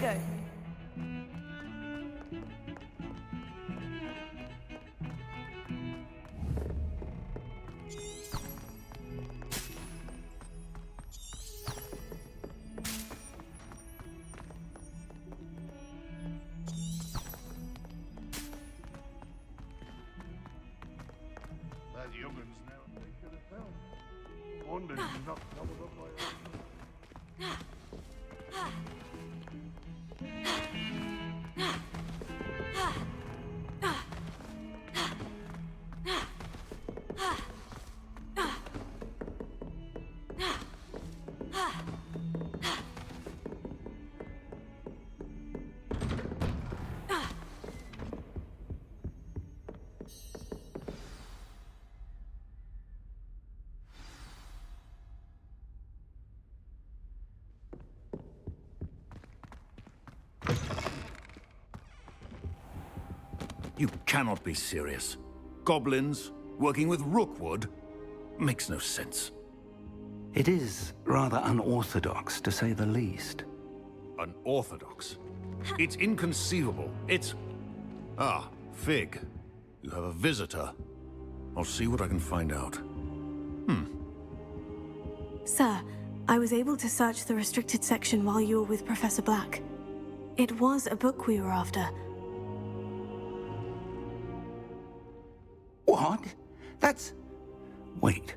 you go. That youngun's now taken it down. Wonder he's not covered up by You cannot be serious. Goblins working with Rookwood? Makes no sense. It is rather unorthodox, to say the least. Unorthodox? It's inconceivable. It's... Ah, Fig. You have a visitor. I'll see what I can find out. Sir, I was able to search the restricted section while you were with Professor Black. It was a book we were after. What? That's... Wait.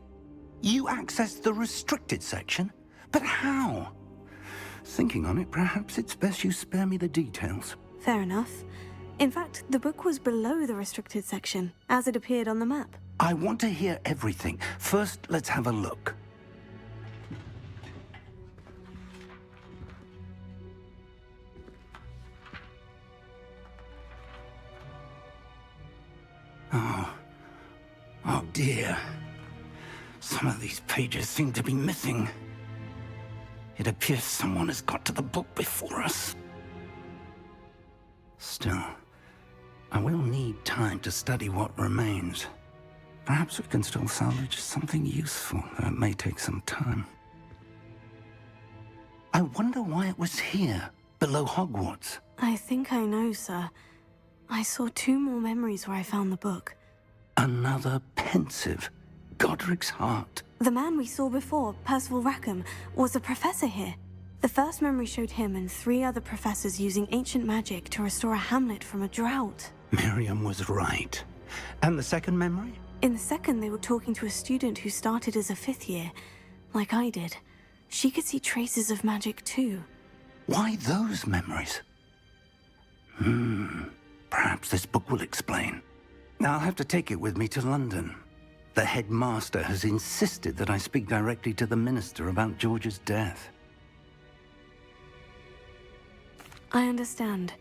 You accessed the restricted section? But how? Thinking on it, perhaps it's best you spare me the details. Fair enough. In fact, the book was below the restricted section, as it appeared on the map. I want to hear everything. First, let's have a look. Oh dear. Some of these pages seem to be missing. It appears someone has got to the book before us. Still, I will need time to study what remains. Perhaps we can still salvage something useful, though it may take some time. I wonder why it was here, below Hogwarts. I think I know, sir. I saw 2 more memories where I found the book. Another pensive. Godric's heart. The man we saw before, Percival Rackham, was a professor here. The first memory showed him and 3 other professors using ancient magic to restore a hamlet from a drought. Miriam was right. And the second memory? In the second, they were talking to a student who started as a 5th year, like I did. She could see traces of magic too. Why those memories? Perhaps this book will explain. I'll have to take it with me to London. The headmaster has insisted that I speak directly to the minister about George's death. I understand.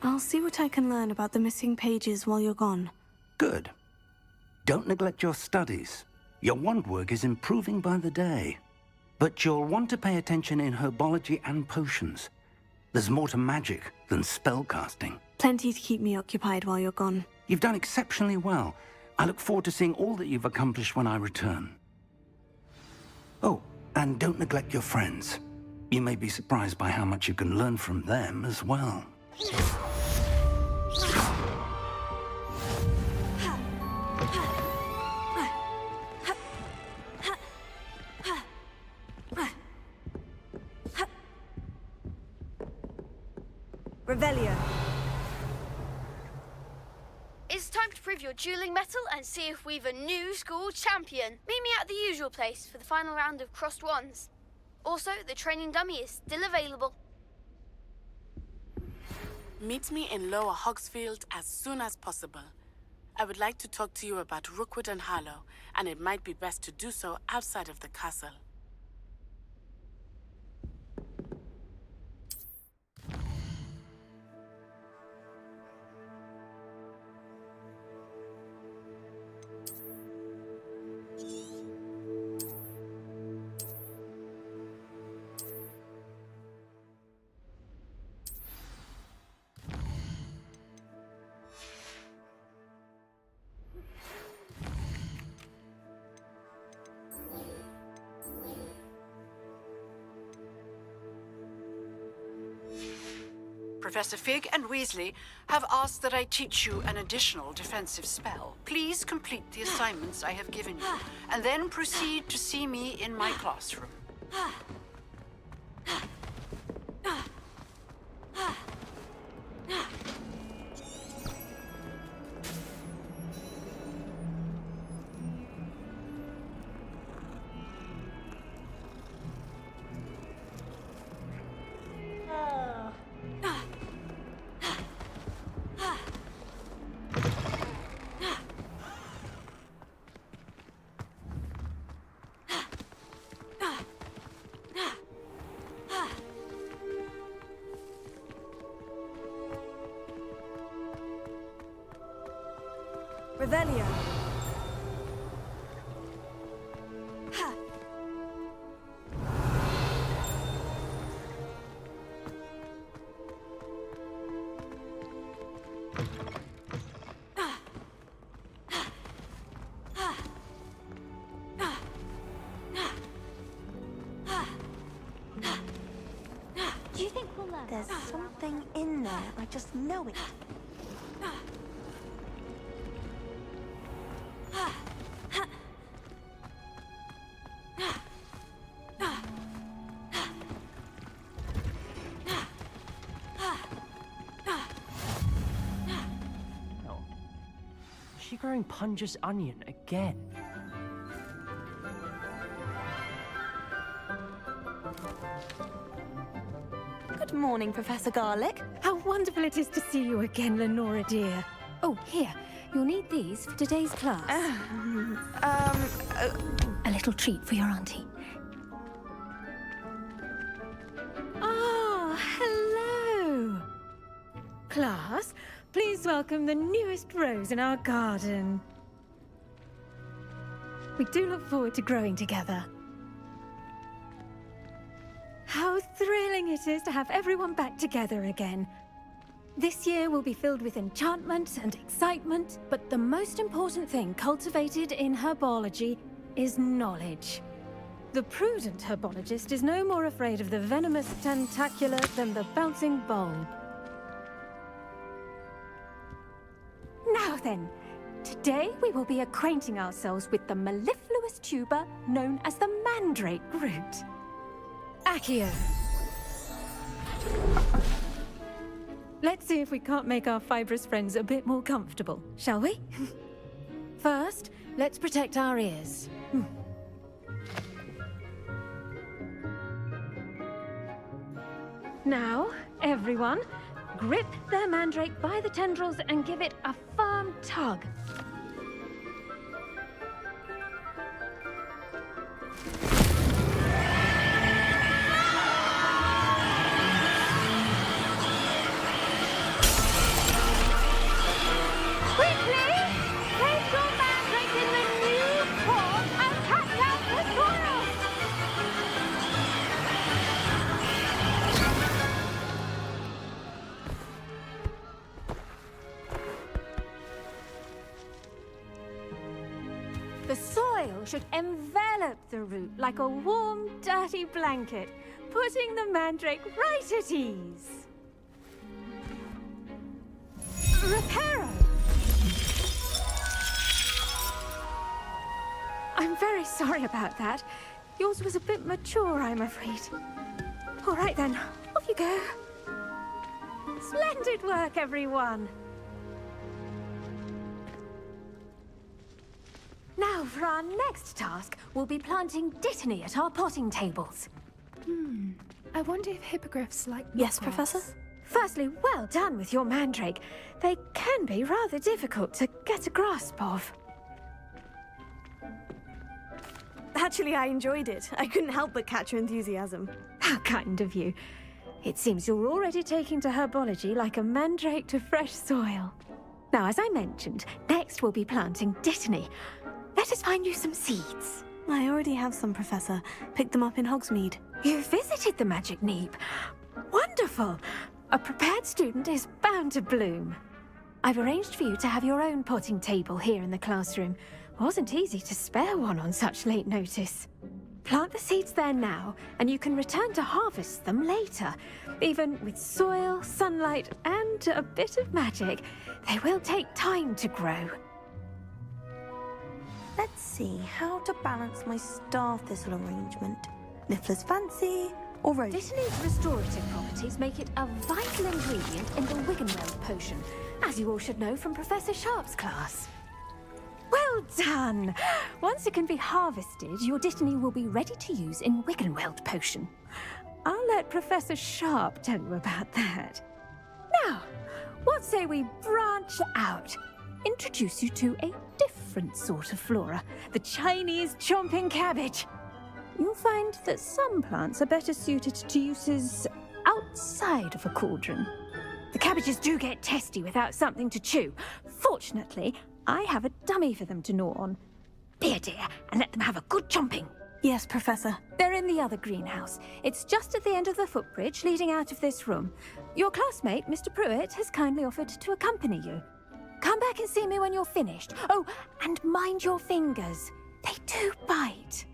I'll see what I can learn about the missing pages while you're gone. Good. Don't neglect your studies. Your wand work is improving by the day. But you'll want to pay attention in herbology and potions. There's more to magic than spellcasting. Plenty to keep me occupied while you're gone. You've done exceptionally well. I look forward to seeing all that you've accomplished when I return. Oh, and don't neglect your friends. You may be surprised by how much you can learn from them as well. Revelio. It's time to prove your dueling mettle and see if we've a new school champion. Meet me at the usual place for the final round of crossed wands. Also, the training dummy is still available. Meet me in Lower Hogsfield as soon as possible. I would like to talk to you about Rookwood and Harlow, and it might be best to do so outside of the castle. Professor Fig and Weasley have asked that I teach you an additional defensive spell. Please complete the assignments I have given you, and then proceed to see me in my classroom. Revelio. Ha. Do you think we'll learn? There's something in there. I just know it. Is she growing Punja's onion again? Good morning, Professor Garlick. How wonderful it is to see you again, Lenora dear. Oh, here. You'll need these for today's class. A little treat for your auntie. Ah, hello. Class, please welcome the newest rose in our garden. We do look forward to growing together. How thrilling it is to have everyone back together again. This year will be filled with enchantment and excitement, but the most important thing cultivated in herbology is knowledge. The prudent herbologist is no more afraid of the venomous tentacular than the bouncing bulb. Now then, today we will be acquainting ourselves with the mellifluous tuber known as the mandrake root. Accio. Let's see if we can't make our fibrous friends a bit more comfortable, shall we? First, let's protect our ears. Now, everyone, grip their mandrake by the tendrils and give it a firm tug. The soil should envelop the root like a warm, dirty blanket, putting the mandrake right at ease. Reparo! I'm very sorry about that. Yours was a bit mature, I'm afraid. All right then, off you go. Splendid work, everyone. Now, for our next task, we'll be planting dittany at our potting tables. I wonder if hippogriffs like Yes, knockoffs. Professor? Firstly, well done with your mandrake. They can be rather difficult to get a grasp of. Actually, I enjoyed it. I couldn't help but catch your enthusiasm. How kind of you. It seems you're already taking to herbology like a mandrake to fresh soil. Now, as I mentioned, next we'll be planting dittany. Let us find you some seeds. I already have some, Professor. Picked them up in Hogsmeade. You visited the Magic Neep. Wonderful! A prepared student is bound to bloom. I've arranged for you to have your own potting table here in the classroom. Wasn't easy to spare one on such late notice. Plant the seeds there now, and you can return to harvest them later. Even with soil, sunlight, and a bit of magic, they will take time to grow. Let's see how to balance my star thistle arrangement. Niffler's fancy or rose? Dittany's restorative properties make it a vital ingredient in the Wiggenweld potion, as you all should know from Professor Sharp's class. Well done! Once it can be harvested, your Dittany will be ready to use in Wiggenweld potion. I'll let Professor Sharp tell you about that. Now, what say we branch out? Introduce you to a different sort of flora, the Chinese chomping cabbage. You'll find that some plants are better suited to uses outside of a cauldron. The cabbages do get testy without something to chew. Fortunately, I have a dummy for them to gnaw on. Be a dear and let them have a good chomping. Yes, Professor. They're in the other greenhouse. It's just at the end of the footbridge leading out of this room. Your classmate, Mr. Pruitt, has kindly offered to accompany you. Come back and see me when you're finished. Oh, and mind your fingers. They do bite.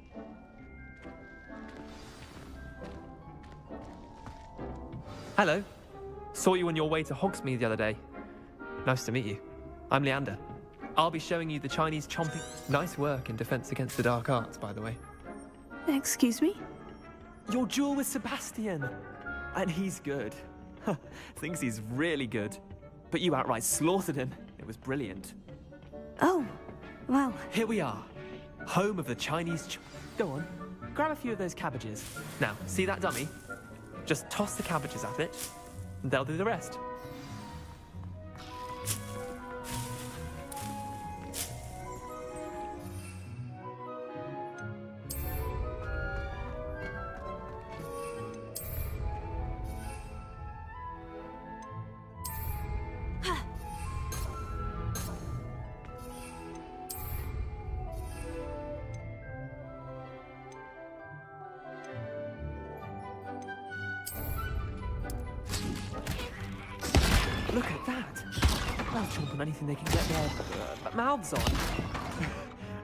Hello. Saw you on your way to Hogsmeade the other day. Nice to meet you. I'm Leander. I'll be showing you the Chinese chomping... Nice work in Defense Against the Dark Arts, by the way. Excuse me? Your duel with Sebastian. And he's good. Thinks he's really good. But you outright slaughtered him. It was brilliant. Oh, well... Here we are. Home of the Chinese... Go on. Grab a few of those cabbages. Now, see that dummy? Just toss the cabbages at it, and they'll do the rest. Look at that! They'll chomp on anything they can get their mouths on.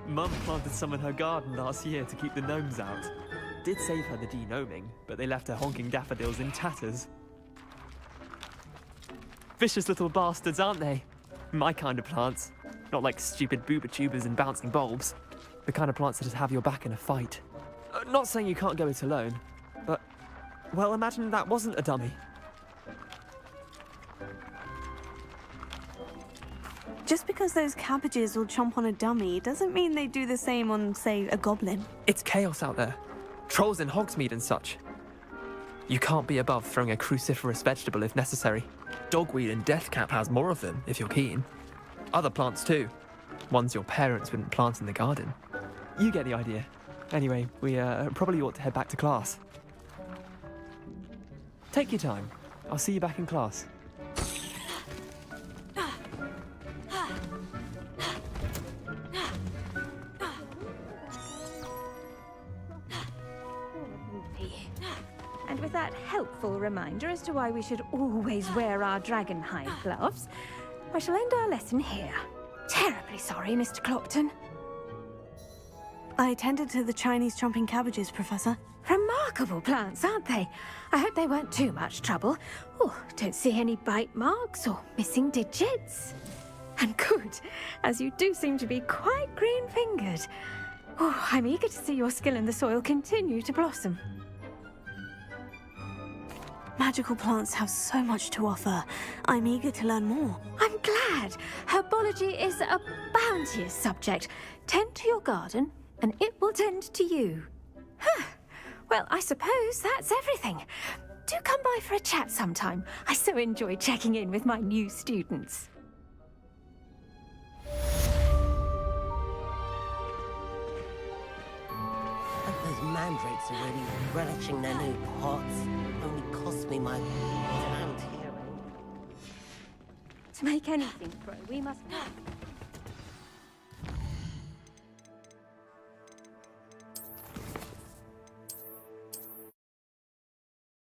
Mum planted some in her garden last year to keep the gnomes out. Did save her the de-gnoming, but they left her honking daffodils in tatters. Vicious little bastards, aren't they? My kind of plants. Not like stupid booba tubers and bouncing bulbs. The kind of plants that just have your back in a fight. Not saying you can't go it alone, but... Well, imagine that wasn't a dummy. Just because those cabbages will chomp on a dummy doesn't mean they do the same on, say, a goblin. It's chaos out there. Trolls in Hogsmeade and such. You can't be above throwing a cruciferous vegetable if necessary. Dogweed and deathcap has more of them, if you're keen. Other plants too. Ones your parents wouldn't plant in the garden. You get the idea. Anyway, we probably ought to head back to class. Take your time. I'll see you back in class. And with that helpful reminder as to why we should always wear our dragonhide gloves, I shall end our lesson here. Terribly sorry, Mr. Clopton. I tended to the Chinese chomping cabbages, Professor. Remarkable plants, aren't they? I hope they weren't too much trouble. Oh, don't see any bite marks or missing digits. And good, as you do seem to be quite green-fingered. Oh, I'm eager to see your skill in the soil continue to blossom. Magical plants have so much to offer. I'm eager to learn more. I'm glad. Herbology is a bounteous subject. Tend to your garden, and it will tend to you. Huh. Well, I suppose that's everything. Do come by for a chat sometime. I so enjoy checking in with my new students. Those mandrakes are really relishing their new pots. Only cost me my damned hearing. To make anything grow, we must...